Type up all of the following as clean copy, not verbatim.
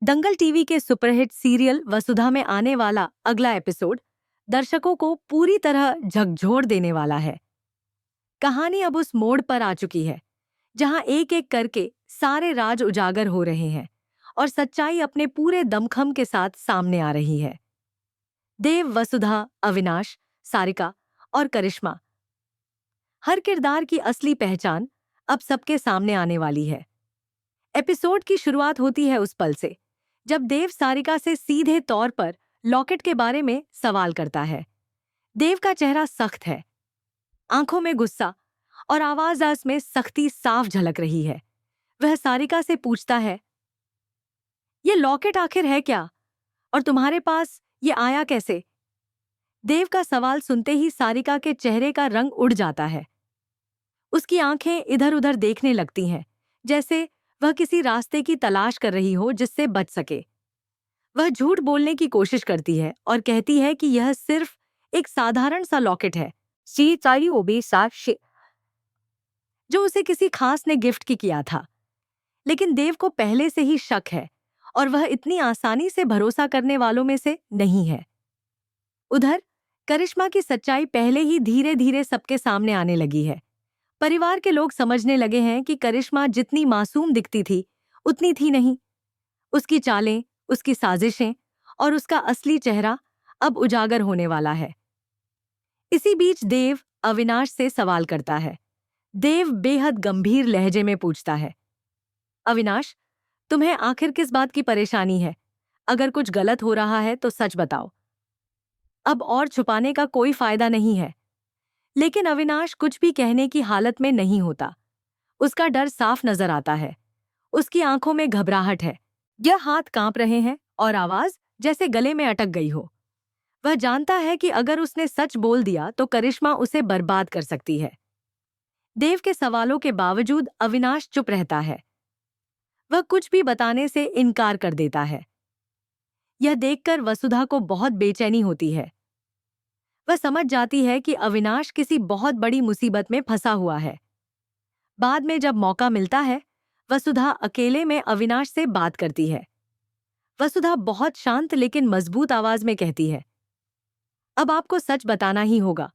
दंगल TV के superhit serial वसुधा में आने वाला अगला एपिसोड दर्शकों को पूरी तरह झकझोर देने वाला है। कहानी अब उस मोड़ पर आ चुकी है जहां एक एक करके सारे राज उजागर हो रहे हैं और सच्चाई अपने पूरे दमखम के साथ सामने आ रही है। देव, वसुधा, अविनाश, सारिका और करिश्मा, हर किरदार की असली पहचान अब सबके सामने आने वाली है। एपिसोड की शुरुआत होती है उस पल से जब देव सारिका से सीधे तौर पर लॉकेट के बारे में सवाल करता है। देव का चेहरा सख्त है, आंखों में गुस्सा और आवाज में सख्ती साफ झलक रही है। वह सारिका से पूछता है, ये लॉकेट आखिर है क्या और तुम्हारे पास ये आया कैसे? देव का सवाल सुनते ही सारिका के चेहरे का रंग उड़ जाता है। उसकी आंखें इधर उधर देखने लगती हैं, जैसे वह किसी रास्ते की तलाश कर रही हो जिससे बच सके। वह झूठ बोलने की कोशिश करती है और कहती है कि यह सिर्फ एक साधारण सा लॉकेट है जो उसे किसी खास ने गिफ्ट की किया था। लेकिन देव को पहले से ही शक है और वह इतनी आसानी से भरोसा करने वालों में से नहीं है। उधर करिश्मा की सच्चाई पहले ही धीरे धीरे सबके सामने आने लगी है। परिवार के लोग समझने लगे हैं कि करिश्मा जितनी मासूम दिखती थी उतनी थी नहीं। उसकी चालें, उसकी साजिशें और उसका असली चेहरा अब उजागर होने वाला है। इसी बीच देव अविनाश से सवाल करता है। देव बेहद गंभीर लहजे में पूछता है, अविनाश, तुम्हें आखिर किस बात की परेशानी है? अगर कुछ गलत हो रहा है तो सच बताओ। अब और छुपाने का कोई फायदा नहीं है। लेकिन अविनाश कुछ भी कहने की हालत में नहीं होता। उसका डर साफ नजर आता है। उसकी आंखों में घबराहट है। यह हाथ कांप रहे हैं और आवाज जैसे गले में अटक गई हो। वह जानता है कि अगर उसने सच बोल दिया तो करिश्मा उसे बर्बाद कर सकती है। देव के सवालों के बावजूद अविनाश चुप रहता है। वह कुछ भी बताने से इनकार कर देता है। यह देखकर वसुधा को बहुत बेचैनी होती है। वह समझ जाती है कि अविनाश किसी बहुत बड़ी मुसीबत में फंसा हुआ है। बाद में जब मौका मिलता है, वसुधा अकेले में अविनाश से बात करती है। वसुधा बहुत शांत लेकिन मजबूत आवाज में कहती है, अब आपको सच बताना ही होगा।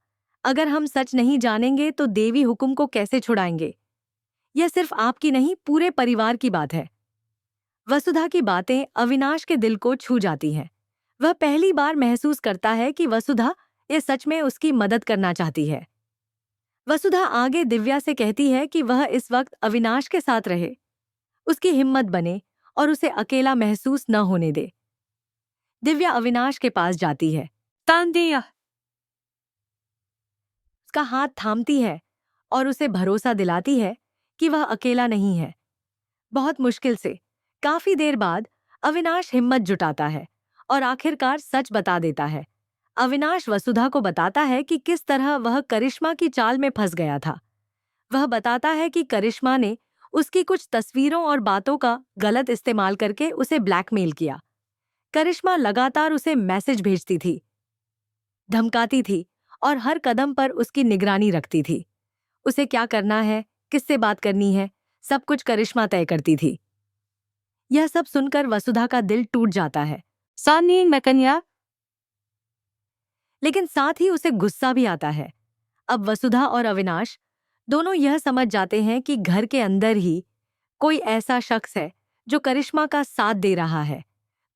अगर हम सच नहीं जानेंगे तो देवी हुकुम को कैसे छुड़ाएंगे? यह सिर्फ आपकी नहीं, पूरे परिवार की बात है। वसुधा की बातें अविनाश के दिल को छू जाती हैं। वह पहली बार महसूस करता है कि वसुधा ये सच में उसकी मदद करना चाहती है। वसुधा आगे दिव्या से कहती है कि वह इस वक्त अविनाश के साथ रहे, उसकी हिम्मत बने और उसे अकेला महसूस न होने दे। दिव्या अविनाश के पास जाती है, तांदिया उसका हाथ थामती है और उसे भरोसा दिलाती है कि वह अकेला नहीं है। बहुत मुश्किल से, काफी देर बाद अविनाश हिम्मत जुटाता है और आखिरकार सच बता देता है। अविनाश वसुधा को बताता है कि किस तरह वह करिश्मा की चाल में फंस गया था। वह बताता है कि करिश्मा ने उसकी कुछ तस्वीरों और बातों का गलत इस्तेमाल करके उसे ब्लैकमेल किया। करिश्मा लगातार उसे मैसेज भेजती थी, धमकाती थी और हर कदम पर उसकी निगरानी रखती थी। उसे क्या करना है, किससे बात करनी है, सब कुछ करिश्मा तय करती थी। यह सब सुनकर वसुधा का दिल टूट जाता है, सानी मैकन्या, लेकिन साथ ही उसे गुस्सा भी आता है। अब वसुधा और अविनाश दोनों यह समझ जाते हैं कि घर के अंदर ही कोई ऐसा शख्स है जो करिश्मा का साथ दे रहा है।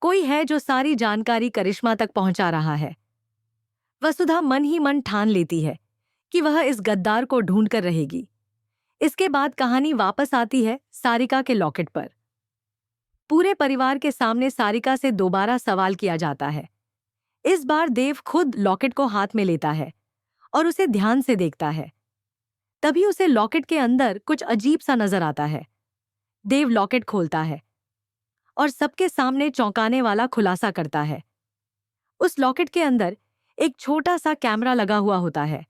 कोई है जो सारी जानकारी करिश्मा तक पहुंचा रहा है। वसुधा मन ही मन ठान लेती है कि वह इस गद्दार को ढूंढ कर रहेगी। इसके बाद कहानी वापस आती है सारिका के लॉकेट पर। पूरे परिवार के सामने सारिका से दोबारा सवाल किया जाता है। इस बार देव खुद लॉकेट को हाथ में लेता है और उसे ध्यान से देखता है। तभी उसे लॉकेट के अंदर कुछ अजीब सा नजर आता है। देव लॉकेट खोलता है और सबके सामने चौंकाने वाला खुलासा करता है। उस लॉकेट के अंदर एक छोटा सा कैमरा लगा हुआ होता है।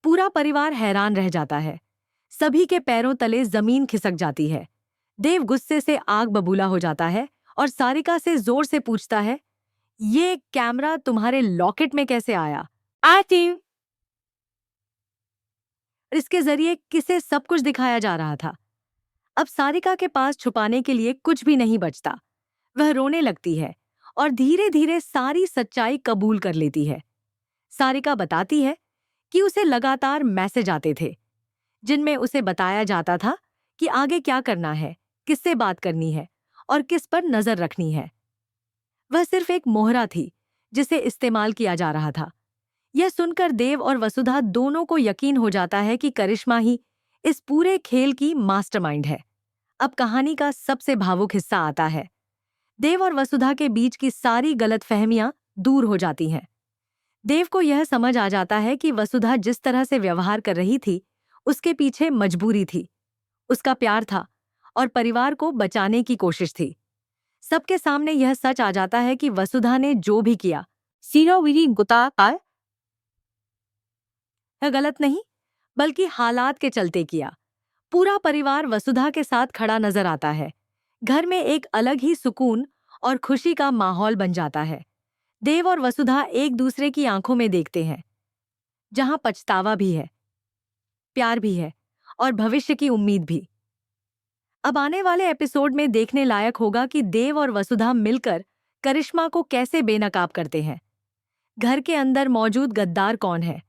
पूरा परिवार हैरान रह जाता है। सभी के पैरों तले जमीन खिसक जाती है। देव गुस्से से आग बबूला हो जाता है और सारिका से जोर से पूछता है, ये कैमरा तुम्हारे लॉकेट में कैसे आया? आती। इसके जरिए किसे सब कुछ दिखाया जा रहा था। अब सारिका के पास छुपाने के लिए कुछ भी नहीं बचता। वह रोने लगती है और धीरे धीरे सारी सच्चाई कबूल कर लेती है। सारिका बताती है कि उसे लगातार मैसेज आते थे जिनमें उसे बताया जाता था कि आगे क्या करना है, किससे बात करनी है और किस पर नजर रखनी है। वह सिर्फ एक मोहरा थी जिसे इस्तेमाल किया जा रहा था। यह सुनकर देव और वसुधा दोनों को यकीन हो जाता है कि करिश्मा ही इस पूरे खेल की मास्टरमाइंड है। अब कहानी का सबसे भावुक हिस्सा आता है। देव और वसुधा के बीच की सारी गलतफहमियां दूर हो जाती हैं। देव को यह समझ आ जाता है कि वसुधा जिस तरह से व्यवहार कर रही थी उसके पीछे मजबूरी थी, उसका प्यार था और परिवार को बचाने की कोशिश थी। सबके सामने यह सच आ जाता है कि वसुधा ने जो भी किया सीराविरी गुताकार यह गलत नहीं बल्कि हालात के चलते किया। पूरा परिवार वसुधा के साथ खड़ा नजर आता है। घर में एक अलग ही सुकून और खुशी का माहौल बन जाता है। देव और वसुधा एक दूसरे की आंखों में देखते हैं, जहां पछतावा भी है, प्यार भी है और भविष्य की उम्मीद भी। अब आने वाले एपिसोड में देखने लायक होगा कि देव और वसुधा मिलकर करिश्मा को कैसे बेनकाब करते हैं। घर के अंदर मौजूद गद्दार कौन है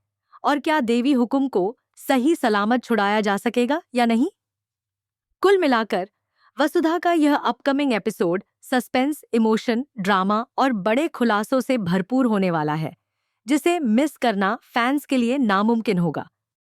और क्या देवी हुक्म को सही सलामत छुड़ाया जा सकेगा या नहीं। कुल मिलाकर वसुधा का यह upcoming episode suspense, emotion, drama और बड़े खुलासों से भरपूर होने वाला है, जिसे मिस करना फैंस के लिए नामुमकिन होगा।